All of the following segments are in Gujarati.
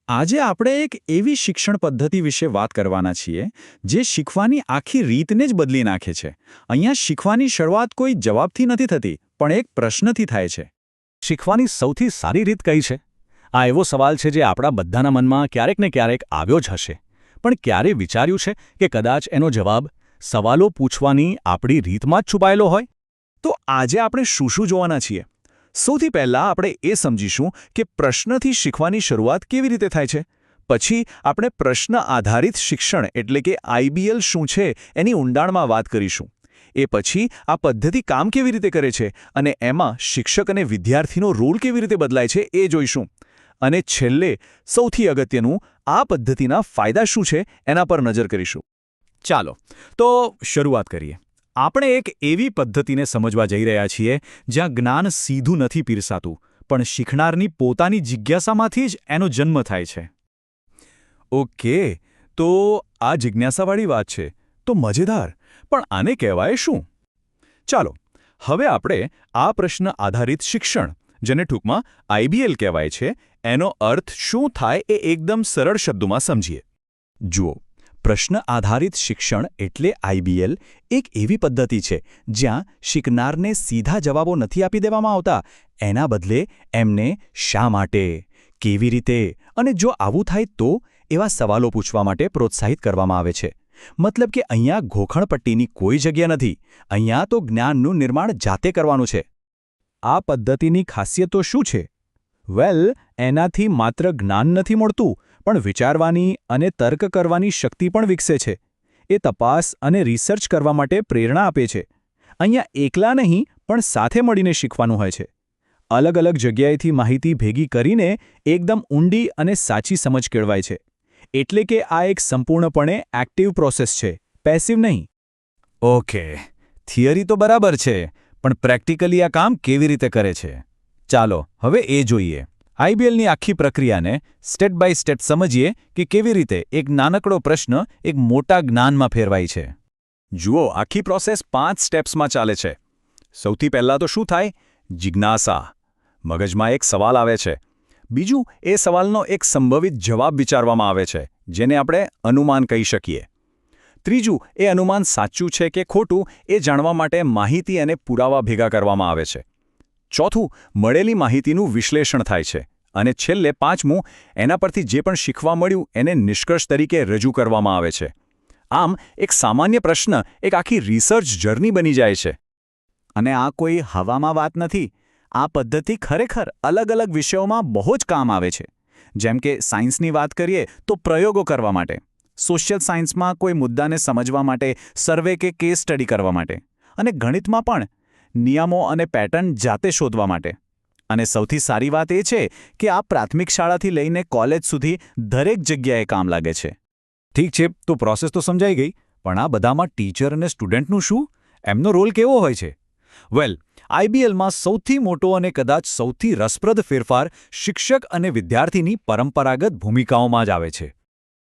આજે આપણે એક એવી શિક્ષણ પદ્ધતિ વિશે વાત કરવાના છીએ જે શીખવાની આખી રીતને જ બદલી નાખે છે. અહીંયા શીખવાની શરૂઆત કોઈ જવાબથી નથી થતી, પણ એક પ્રશ્નથી થાય છે. શીખવાની સૌથી સારી રીત કઈ છે? આ એવો સવાલ છે જે આપણા બધાના મનમાં ક્યારેક ને ક્યારેક આવ્યો જ હશે. પણ ક્યારે વિચાર્યું છે કે કદાચ એનો જવાબ સવાલો પૂછવાની આપણી રીતમાં જ છુપાયેલો હોય? તો આજે આપણે શું જોવાના છીએ? સૌથી પહેલાં આપણે એ સમજીશું કે પ્રશ્નથી શીખવાની શરૂઆત કેવી રીતે થાય છે. પછી આપણે પ્રશ્ન આધારિત શિક્ષણ એટલે કે આઈબીએલ શું છે એની ઊંડાણમાં વાત કરીશું. એ પછી આ પદ્ધતિ કામ કેવી રીતે કરે છે અને એમાં શિક્ષક અને વિદ્યાર્થીનો રોલ કેવી રીતે બદલાય છે એ જોઈશું. અને છેલ્લે સૌથી અગત્યનું, આ પદ્ધતિના ફાયદા શું છે એના પર નજર કરીશું. ચાલો તો શરૂઆત કરીએ. આપણે એક એવી પદ્ધતિને સમજવા જઈ રહ્યા છીએ જ્યાં જ્ઞાન સીધું નથી પીરસાતું, પણ શીખનારની પોતાની જિજ્ઞાસામાંથી જ એનો જન્મ થાય છે. ઓકે, તો આ જિજ્ઞાસાવાળી વાત છે તો મજેદાર, પણ આને કહેવાય શું? ચાલો હવે આપણે આ પ્રશ્ન આધારિત શિક્ષણ, જેને ટૂંકમાં આઈબીએલ કહેવાય છે, એનો અર્થ શું થાય એ એકદમ સરળ શબ્દોમાં સમજીએ. જુઓ, પ્રશ્ન આધારિત શિક્ષણ એટલે આઈબીએલ એક એવી પદ્ધતિ છે જ્યાં શીખનારને સીધા જવાબો નથી આપી દેવામાં આવતા. એના બદલે એમને શા માટે, કેવી રીતે અને જો આવું થાય તો એવા સવાલો પૂછવા માટે પ્રોત્સાહિત કરવામાં આવે છે. મતલબ કે અહીંયા ઘોખણપટ્ટીની કોઈ જગ્યા નથી. અહીંયા તો જ્ઞાનનું નિર્માણ જાતે કરવાનું છે. આ પદ્ધતિની ખાસિયતો શું છે? વેલ, એનાથી માત્ર જ્ઞાન નથી મળતું, પણ વિચારવાની અને તર્ક કરવાની શક્તિ પણ વિકસે છે. એ તપાસ અને રિસર્ચ કરવા માટે પ્રેરણા આપે છે. અહીંયા એકલા નહીં, પણ સાથે મળીને શીખવાનું હોય છે. અલગ અલગ જગ્યાએથી માહિતી ભેગી કરીને એકદમ ઊંડી અને સાચી સમજ કેળવાય છે. એટલે કે આ એક સંપૂર્ણપણે એક્ટિવ પ્રોસેસ છે, પેસિવ નહીં. ઓકે, થિયરી તો બરાબર છે, પણ પ્રેક્ટિકલી આ કામ કેવી રીતે કરે છે? ચાલો હવે એ જોઈએ. આઈબીએલની આખી પ્રક્રિયાને સ્ટેપ બાય સ્ટેપ સમજીએ કે કેવી રીતે એક નાનકડો પ્રશ્ન એક મોટા જ્ઞાનમાં ફેરવાય છે. જુઓ, આખી પ્રોસેસ 5 સ્ટેપ્સમાં ચાલે છે. સૌથી પહેલાં તો શું થાય? જિજ્ઞાસા. મગજમાં એક સવાલ આવે છે. બીજું, એ સવાલનો એક સંભવિત જવાબ વિચારવામાં આવે છે, જેને આપણે અનુમાન કહી શકીએ. ત્રીજું, એ અનુમાન સાચું છે કે ખોટું એ જાણવા માટે માહિતી અને પુરાવા ભેગા કરવામાં આવે છે. ચોથું, મળેલી માહિતીનું વિશ્લેષણ થાય છે. અને છેલ્લે પાંચમું, એના પરથી જે પણ શીખવા મળ્યું એને નિષ્કર્ષ તરીકે રજૂ કરવામાં આવે છે. આમ એક સામાન્ય પ્રશ્ન એક આખી રિસર્ચ જર્ની બની જાય છે. અને આ કોઈ હવામાં વાત નથી. આ પદ્ધતિ ખરેખર અલગ અલગ વિષયોમાં બહુ જ કામ આવે છે. જેમ કે સાયન્સની વાત કરીએ તો પ્રયોગો કરવા માટે, સોશિયલ સાયન્સમાં કોઈ મુદ્દાને સમજવા માટે, સર્વે કે કેસ સ્ટડી કરવા માટે, અને ગણિતમાં પણ નિયમો અને પેટર્ન જાતે શોધવા માટે. અને સૌથી સારી વાત એ છે કે આ પ્રાથમિક શાળાથી લઈને કોલેજ સુધી દરેક જગ્યાએ કામ લાગે છે. ઠીક છે, તો પ્રોસેસ તો સમજાઈ ગઈ, પણ આ બધામાં ટીચર અને સ્ટુડન્ટનું શું? એમનો રોલ કેવો હોય છે? વેલ, આઈબીએલમાં સૌથી મોટો અને કદાચ સૌથી રસપ્રદ ફેરફાર શિક્ષક અને વિદ્યાર્થીની પરંપરાગત ભૂમિકાઓમાં જ આવે છે.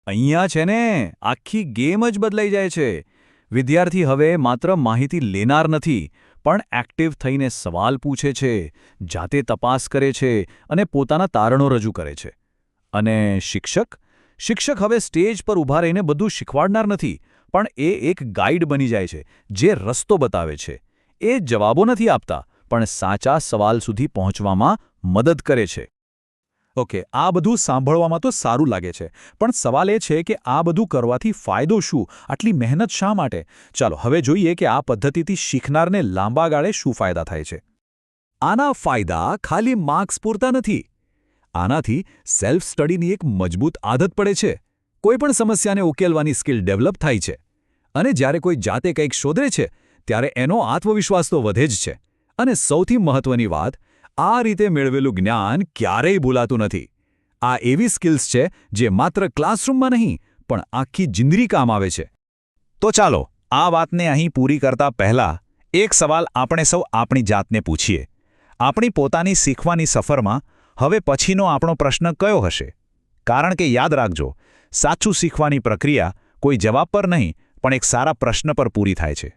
અહીંયા છે ને આખી ગેમ જ બદલાઈ જાય છે. વિદ્યાર્થી હવે માત્ર માહિતી લેનાર નથી, પણ એક્ટિવ થઈને સવાલ પૂછે છે, જાતે તપાસ કરે છે અને પોતાના તારણો રજૂ કરે છે. અને શિક્ષક હવે સ્ટેજ પર ઊભા રહીને બધું શીખવાડનાર નથી, પણ એ એક ગાઈડ બની જાય છે જે રસ્તો બતાવે છે. એ જવાબો નથી આપતા, પણ સાચા સવાલ સુધી પહોંચવામાં મદદ કરે છે. ઓકે, આ બધું સાંભળવામાં તો સારું લાગે છે, પણ સવાલ એ છે કે આ બધું કરવાથી ફાયદો શું? આટલી મહેનત શા માટે? ચાલો હવે જોઈએ કે આ પદ્ધતિથી શીખનારને લાંબા ગાળે શું ફાયદા થાય છે. આના ફાયદા ખાલી માર્ક્સ પૂરતા નથી. આનાથી સેલ્ફ સ્ટડીની એક મજબૂત આદત પડે છે. કોઈપણ સમસ્યાને ઉકેલવાની સ્કિલ ડેવલપ થાય છે. અને જ્યારે કોઈ જાતે કંઈક શોધે છે ત્યારે એનો આત્મવિશ્વાસ તો વધે જ છે. અને સૌથી મહત્વની વાત, આ રીતે મેળવેલું જ્ઞાન ક્યારેય ભૂલાતું નથી. આ એવી સ્કિલ્સ છે જે માત્ર ક્લાસરૂમમાં નહીં, પણ આખી જિંદગી કામ આવે છે. તો ચાલો આ વાતને અહીં પૂરી કરતા પહેલાં એક સવાલ આપણે સૌ આપણી જાતને પૂછીએ. આપણી પોતાની શીખવાની સફરમાં હવે પછીનો આપણો પ્રશ્ન કયો હશે? કારણ કે યાદ રાખજો, સાચું શીખવાની પ્રક્રિયા કોઈ જવાબ પર નહીં, પણ એક સારા પ્રશ્ન પર પૂરી થાય છે.